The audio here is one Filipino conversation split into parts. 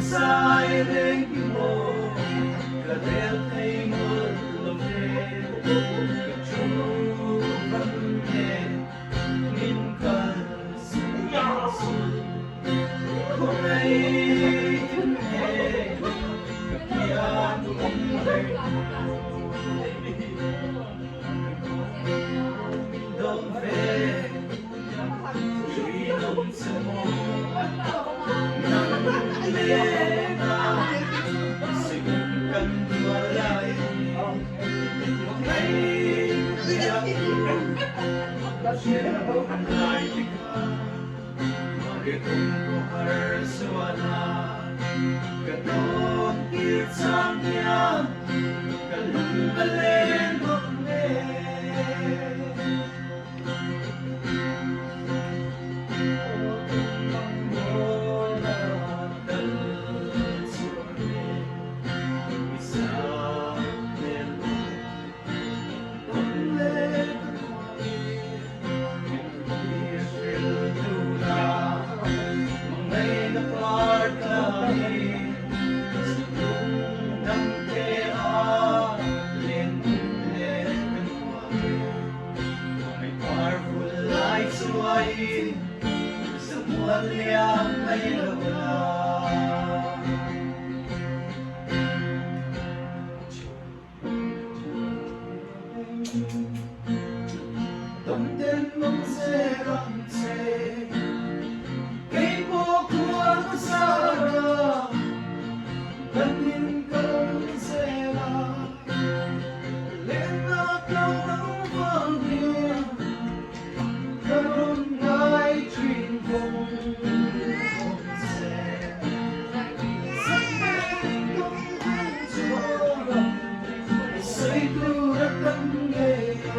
Silent mo, kadel ay mulumit, kacuban min kalsiyasu, kuray kapiyan umay, dombe, inom sa mo, semuanya may laban. Tamden mong serangse, kay po kuha ko sana, kanin kang sera, lena ka ng bagya, karon na'y trinkong se. Sa pagkong kunsura, sa'y turat ang gaya,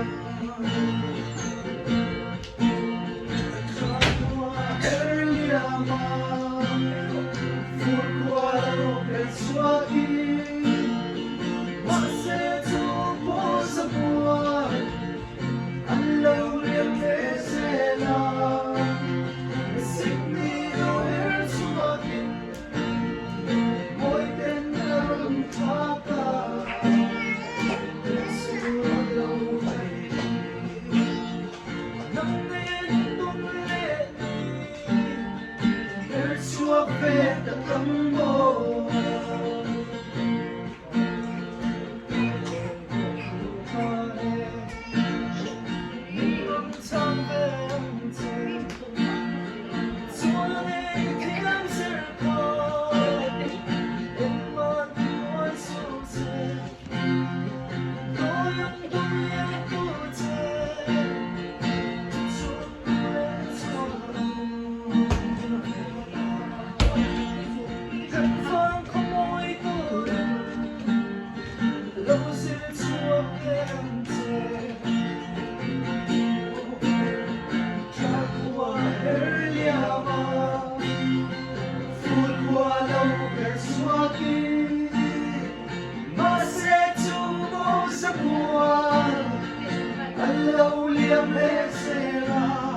Fed at Rambo. Sa buwan, alaw liam lesera.